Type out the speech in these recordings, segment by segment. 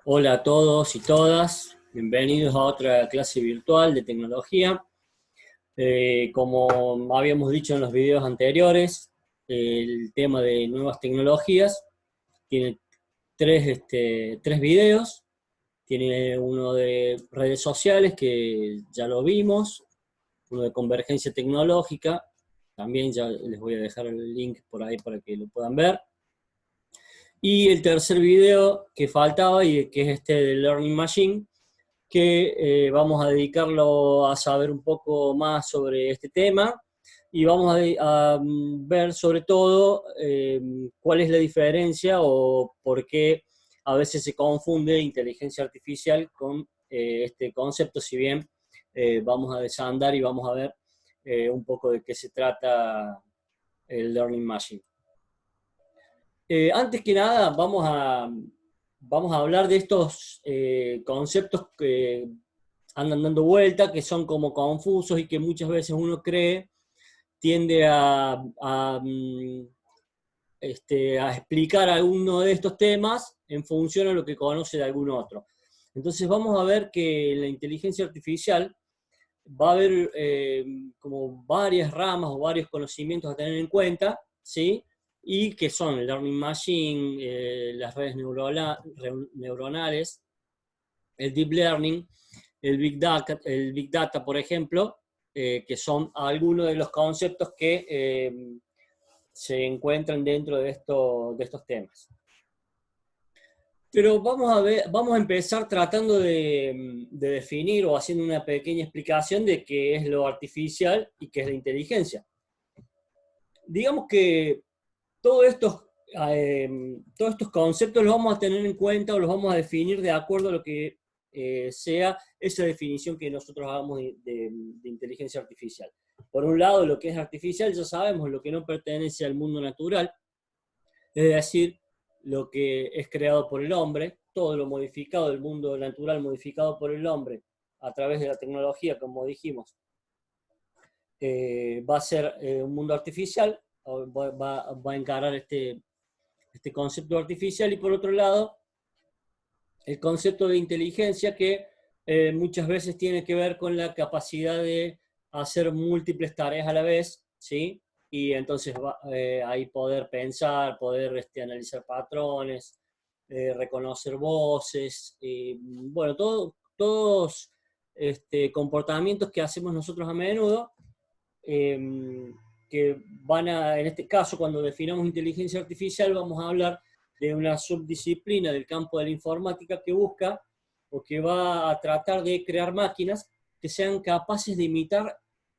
Hola a todos y todas, bienvenidos a otra clase virtual de tecnología. Como habíamos dicho en los videos anteriores, el tema de nuevas tecnologías tiene tres videos. Tiene uno de redes sociales, que ya lo vimos, uno de convergencia tecnológica, también ya les voy a dejar el link por ahí para que lo puedan ver. Y el tercer video que faltaba, y que es este de Learning Machine, que vamos a dedicarlo a saber un poco más sobre este tema y vamos a ver sobre todo cuál es la diferencia o por qué a veces se confunde inteligencia artificial con este concepto, si bien vamos a desandar y vamos a ver un poco de qué se trata el Learning Machine. Antes que nada, vamos a hablar de estos conceptos que andan dando vuelta, que son como confusos y que muchas veces uno cree, tiende a explicar alguno de estos temas en función a lo que conoce de algún otro. Entonces vamos a ver que en la inteligencia artificial va a haber como varias ramas o varios conocimientos a tener en cuenta, ¿sí? Y que son el Learning Machine, las redes neuronales, el Deep Learning, el Big Data, por ejemplo, que son algunos de los conceptos que se encuentran dentro de estos temas. Pero vamos a empezar tratando de definir o haciendo una pequeña explicación de qué es lo artificial y qué es la inteligencia. Digamos que todos estos, todos estos conceptos los vamos a tener en cuenta o los vamos a definir de acuerdo a lo que sea esa definición que nosotros hagamos de inteligencia artificial. Por un lado, lo que es artificial, ya sabemos, lo que no pertenece al mundo natural, es decir, lo que es creado por el hombre, todo lo modificado del mundo natural modificado por el hombre a través de la tecnología, como dijimos, va a ser un mundo artificial, va a encarar este concepto artificial. Y por otro lado, el concepto de inteligencia, que muchas veces tiene que ver con la capacidad de hacer múltiples tareas a la vez, ¿sí? Y entonces ahí poder pensar, poder analizar patrones, reconocer voces, bueno, todos comportamientos que hacemos nosotros a menudo, que en este caso, cuando definamos inteligencia artificial, vamos a hablar de una subdisciplina del campo de la informática que busca o que va a tratar de crear máquinas que sean capaces de imitar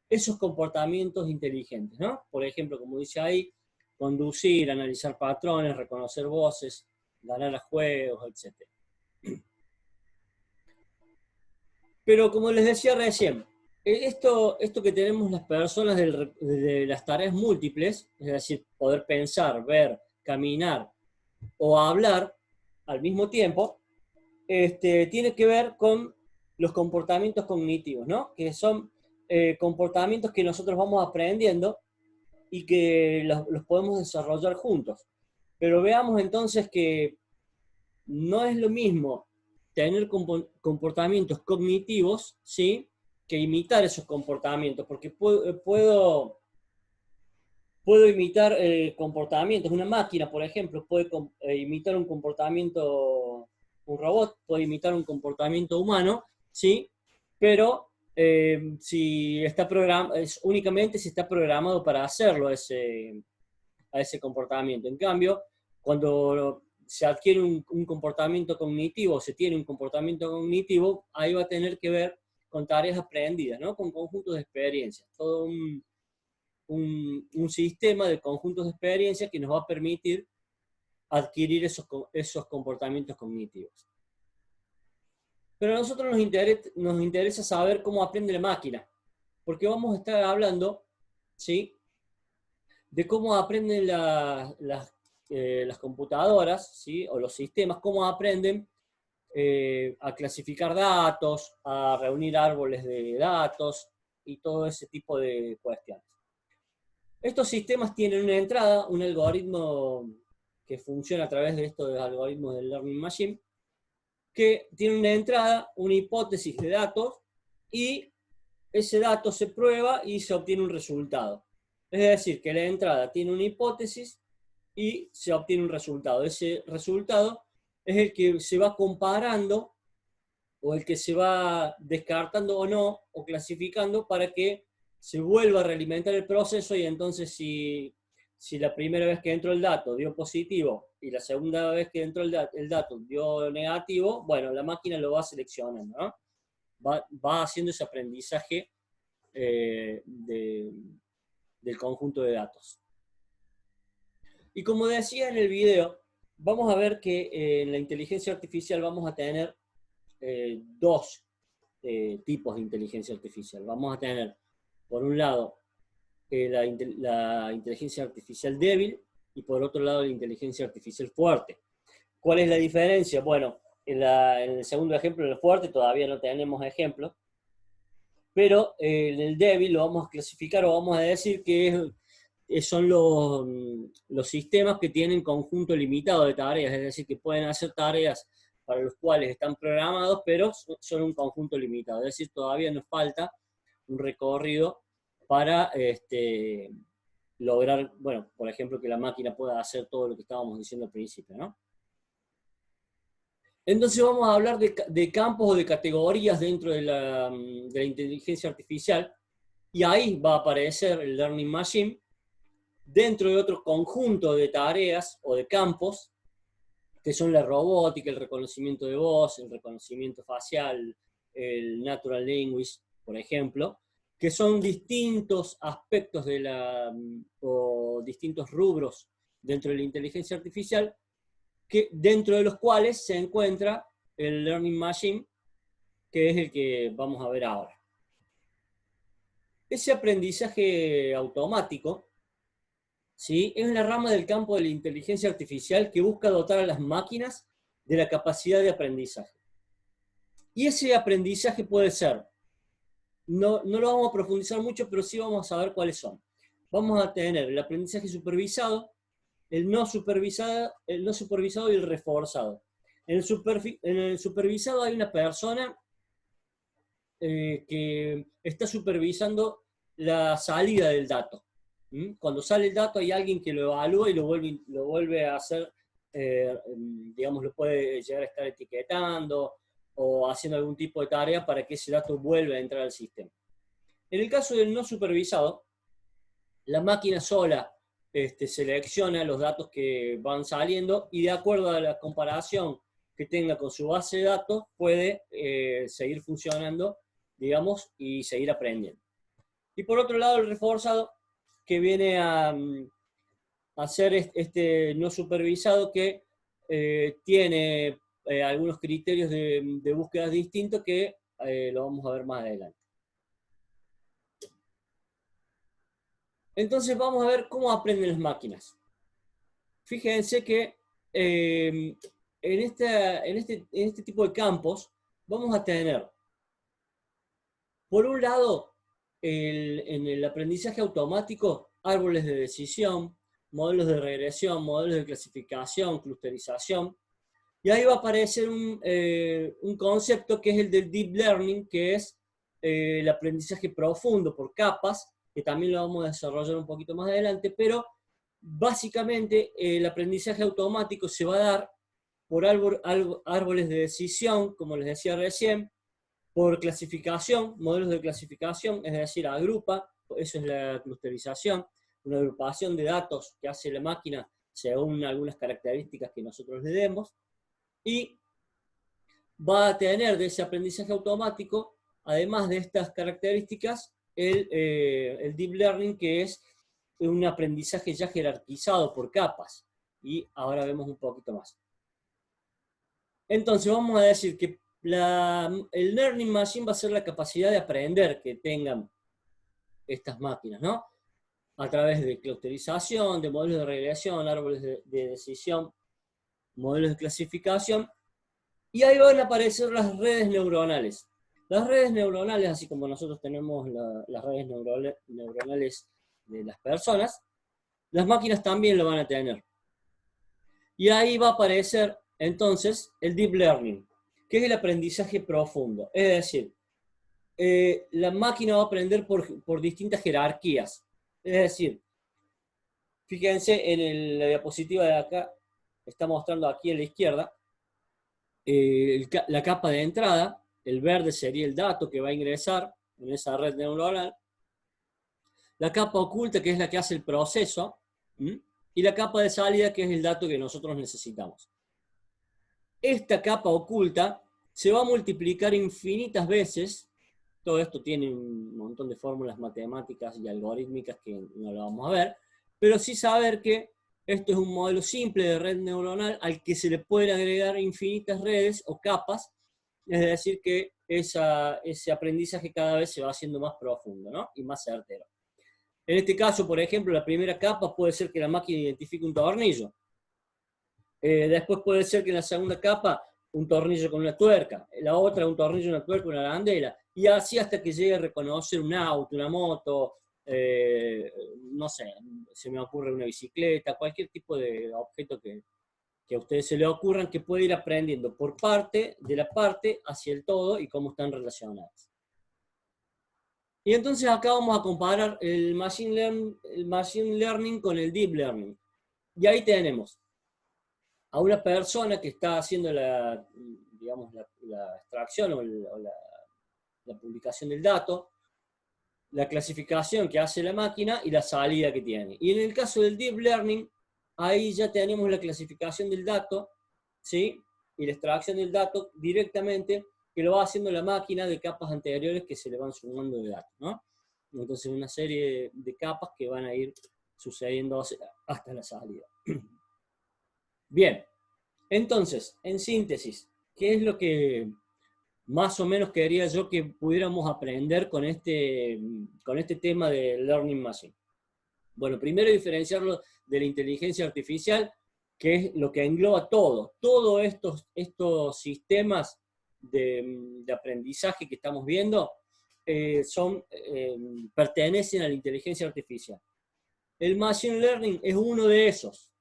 esos comportamientos inteligentes, ¿no? Por ejemplo, como dice ahí, conducir, analizar patrones, reconocer voces, ganar a juegos, etc. Pero como les decía recién, esto que tenemos las personas de las tareas múltiples, es decir, poder pensar, ver, caminar o hablar al mismo tiempo, tiene que ver con los comportamientos cognitivos, ¿no? Que son comportamientos que nosotros vamos aprendiendo y que los podemos desarrollar juntos. Pero veamos entonces que no es lo mismo tener comportamientos cognitivos, ¿sí? Que imitar esos comportamientos, porque puedo imitar comportamientos. Una máquina, por ejemplo, puede imitar un comportamiento, un robot puede imitar un comportamiento humano, ¿sí? Pero si está únicamente si está programado para hacerlo a ese comportamiento. En cambio, cuando se adquiere un comportamiento cognitivo, se tiene un comportamiento cognitivo, ahí va a tener que ver con tareas aprendidas, ¿no? Con conjuntos de experiencias. Todo un sistema de conjuntos de experiencias que nos va a permitir adquirir esos comportamientos cognitivos. Pero a nosotros nos interesa saber cómo aprende la máquina, porque vamos a estar hablando, ¿sí?, de cómo aprenden las computadoras, ¿sí?, o los sistemas, cómo aprenden a clasificar datos, a reunir árboles de datos y todo ese tipo de cuestiones. Estos sistemas tienen una entrada, un algoritmo que funciona a través de estos algoritmos del Learning Machine, que tiene una entrada, una hipótesis de datos, y ese dato se prueba y se obtiene un resultado. Es decir, que la entrada tiene una hipótesis y se obtiene un resultado. Ese resultado es el que se va comparando o el que se va descartando o no, o clasificando para que se vuelva a realimentar el proceso, y entonces si la primera vez que entró el dato dio positivo y la segunda vez que entró el dato dio negativo, bueno, la máquina lo va seleccionando, ¿no? Va haciendo ese aprendizaje del conjunto de datos. Y como decía en el video, vamos a ver que en la inteligencia artificial vamos a tener dos tipos de inteligencia artificial. Vamos a tener, por un lado, la inteligencia artificial débil, y por otro lado la inteligencia artificial fuerte. ¿Cuál es la diferencia? Bueno, en el segundo ejemplo, en el fuerte, todavía no tenemos ejemplos, pero en el débil lo vamos a clasificar o vamos a decir que son los sistemas que tienen conjunto limitado de tareas, es decir, que pueden hacer tareas para los cuales están programados, pero son un conjunto limitado. Es decir, todavía nos falta un recorrido para lograr, bueno, por ejemplo, que la máquina pueda hacer todo lo que estábamos diciendo al principio, ¿no? Entonces vamos a hablar de campos o de categorías dentro de la inteligencia artificial, y ahí va a aparecer el Learning Machine dentro de otro conjunto de tareas o de campos, que son la robótica, el reconocimiento de voz, el reconocimiento facial, el natural language, por ejemplo, que son distintos aspectos o distintos rubros dentro de la inteligencia artificial, dentro de los cuales se encuentra el Learning Machine, que es el que vamos a ver ahora. Ese aprendizaje automático, ¿sí?, es la rama del campo de la inteligencia artificial que busca dotar a las máquinas de la capacidad de aprendizaje. Y ese aprendizaje puede ser, no lo vamos a profundizar mucho, pero sí vamos a ver cuáles son. Vamos a tener el aprendizaje supervisado, el no supervisado y el reforzado. En el supervisado hay una persona que está supervisando la salida del dato. Cuando sale el dato hay alguien que lo evalúa y lo vuelve a hacer, digamos, lo puede llegar a estar etiquetando o haciendo algún tipo de tarea para que ese dato vuelva a entrar al sistema. En el caso del no supervisado, la máquina sola selecciona los datos que van saliendo y de acuerdo a la comparación que tenga con su base de datos puede seguir funcionando, digamos, y seguir aprendiendo. Y por otro lado, el reforzado, que viene a hacer este no supervisado, que tiene algunos criterios de búsqueda distintos que lo vamos a ver más adelante. Entonces vamos a ver cómo aprenden las máquinas. Fíjense que en este tipo de campos vamos a tener, por un lado, en el aprendizaje automático, árboles de decisión, modelos de regresión, modelos de clasificación, clusterización, y ahí va a aparecer un concepto que es el del deep learning, que es el aprendizaje profundo por capas, que también lo vamos a desarrollar un poquito más adelante, pero básicamente el aprendizaje automático se va a dar por árboles de decisión, como les decía recién, por clasificación, modelos de clasificación, es decir, agrupa, eso es la clusterización, una agrupación de datos que hace la máquina según algunas características que nosotros le demos, y va a tener de ese aprendizaje automático, además de estas características, el deep learning, que es un aprendizaje ya jerarquizado por capas, y ahora vemos un poquito más. Entonces vamos a decir que el Learning Machine va a ser la capacidad de aprender que tengan estas máquinas, ¿no? A través de clusterización, de modelos de regresión, árboles de decisión, modelos de clasificación, y ahí van a aparecer las redes neuronales. Las redes neuronales, así como nosotros tenemos las redes neuronales de las personas, las máquinas también lo van a tener. Y ahí va a aparecer entonces el Deep Learning. ¿Qué es el aprendizaje profundo? Es decir, la máquina va a aprender por distintas jerarquías. Es decir, fíjense en la diapositiva de acá, está mostrando aquí a la izquierda, la capa de entrada, el verde sería el dato que va a ingresar en esa red neuronal, la capa oculta, que es la que hace el proceso, y la capa de salida, que es el dato que nosotros necesitamos. Esta capa oculta se va a multiplicar infinitas veces. Todo esto tiene un montón de fórmulas matemáticas y algorítmicas que no lo vamos a ver, pero sí saber que esto es un modelo simple de red neuronal al que se le pueden agregar infinitas redes o capas, es decir que ese aprendizaje cada vez se va haciendo más profundo, ¿no? Y más certero. En este caso, por ejemplo, la primera capa puede ser que la máquina identifique un tornillo. Después puede ser que en la segunda capa un tornillo con una tuerca, la otra un tornillo, una tuerca, una arandela, y así hasta que llegue a reconocer un auto, una moto, no sé, se me ocurre una bicicleta, cualquier tipo de objeto que a ustedes se les ocurran, que puede ir aprendiendo por parte, de la parte hacia el todo y cómo están relacionadas. Y entonces acá vamos a comparar el machine learning con el deep learning. Y ahí tenemos a una persona que está haciendo digamos, la extracción o la publicación del dato, la clasificación que hace la máquina y la salida que tiene. Y en el caso del deep learning, ahí ya tenemos la clasificación del dato, ¿sí? Y la extracción del dato directamente, que lo va haciendo la máquina de capas anteriores que se le van sumando de datos, ¿no? Entonces una serie de capas que van a ir sucediendo hasta la salida. Bien, entonces, en síntesis, ¿qué es lo que más o menos quería yo que pudiéramos aprender con este tema de Learning Machine? Bueno, primero diferenciarlo de la inteligencia artificial, que es lo que engloba todo. Todos estos sistemas de aprendizaje que estamos viendo pertenecen a la inteligencia artificial. El Machine Learning es uno de esos,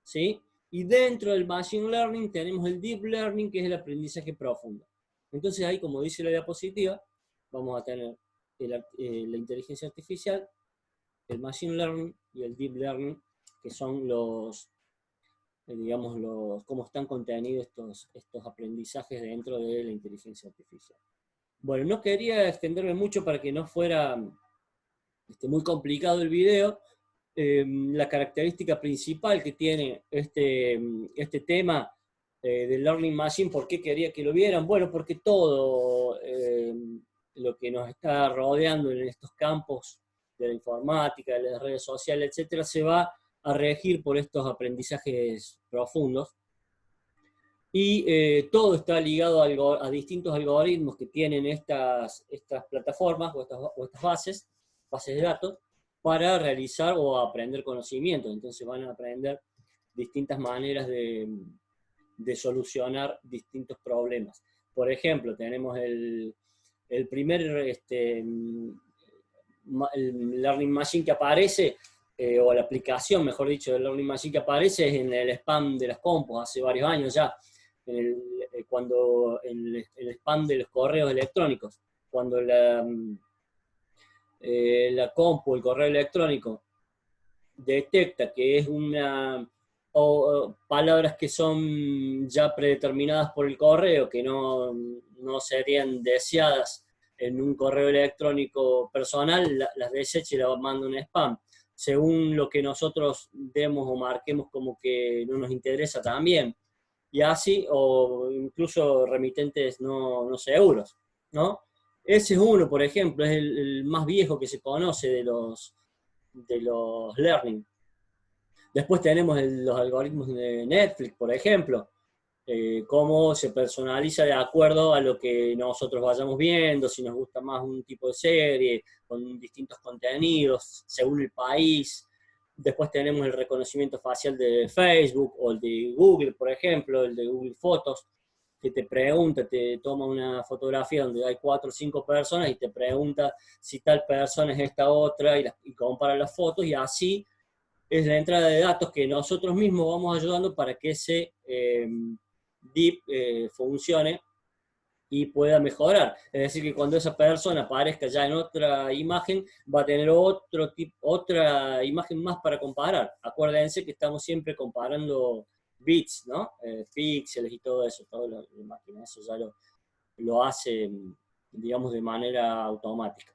¿sí? Y dentro del Machine Learning tenemos el Deep Learning, que es el aprendizaje profundo. Entonces ahí, como dice la diapositiva, vamos a tener la inteligencia artificial, el Machine Learning y el Deep Learning, que son digamos, cómo están contenidos estos aprendizajes dentro de la inteligencia artificial. Bueno, no quería extenderme mucho para que no fuera muy complicado el video. La característica principal que tiene este tema del Learning Machine, ¿por qué quería que lo vieran? Bueno, porque todo lo que nos está rodeando en estos campos de la informática, de las redes sociales, etcétera, se va a regir por estos aprendizajes profundos. Y todo está ligado a distintos algoritmos que tienen estas plataformas o estas bases de datos, para realizar o aprender conocimientos. Entonces van a aprender distintas maneras de solucionar distintos problemas. Por ejemplo, tenemos el primer el Learning Machine que aparece, o la aplicación, mejor dicho, del Learning Machine que aparece es en el spam de las compus, hace varios años ya, cuando el spam de los correos electrónicos, cuando la compu, el correo electrónico, detecta que es palabras que son ya predeterminadas por el correo, que no serían deseadas en un correo electrónico personal, las desecha y las manda un spam. Según lo que nosotros demos o marquemos como que no nos interesa también. Y así, o incluso remitentes no seguros, ¿no? Ese es uno, por ejemplo, es el más viejo que se conoce de los learning. Después tenemos los algoritmos de Netflix, por ejemplo, cómo se personaliza de acuerdo a lo que nosotros vayamos viendo, si nos gusta más un tipo de serie, con distintos contenidos, según el país. Después tenemos el reconocimiento facial de Facebook, o el de Google, por ejemplo, el de Google Fotos, que te pregunta, te toma una fotografía donde hay 4 o 5 personas y te pregunta si tal persona es esta otra, y compara las fotos, y así es la entrada de datos que nosotros mismos vamos ayudando para que ese Deep funcione y pueda mejorar. Es decir, que cuando esa persona aparezca ya en otra imagen, va a tener otra imagen más para comparar. Acuérdense que estamos siempre comparando bits, ¿no? Píxeles y todo eso, toda la máquina, eso ya lo hace, digamos, de manera automática.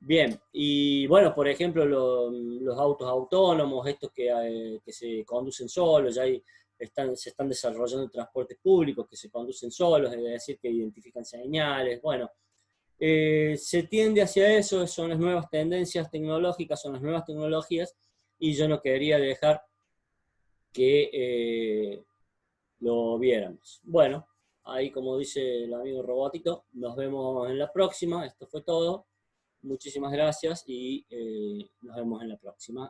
Bien, y bueno, por ejemplo, los autos autónomos, estos que se conducen solos, se están desarrollando transportes públicos que se conducen solos, es decir, que identifican señales. Bueno, se tiende hacia eso, son las nuevas tendencias tecnológicas, son las nuevas tecnologías, y yo no quería dejar que lo viéramos. Bueno, ahí como dice el amigo Robotito, nos vemos en la próxima, esto fue todo. Muchísimas gracias y nos vemos en la próxima.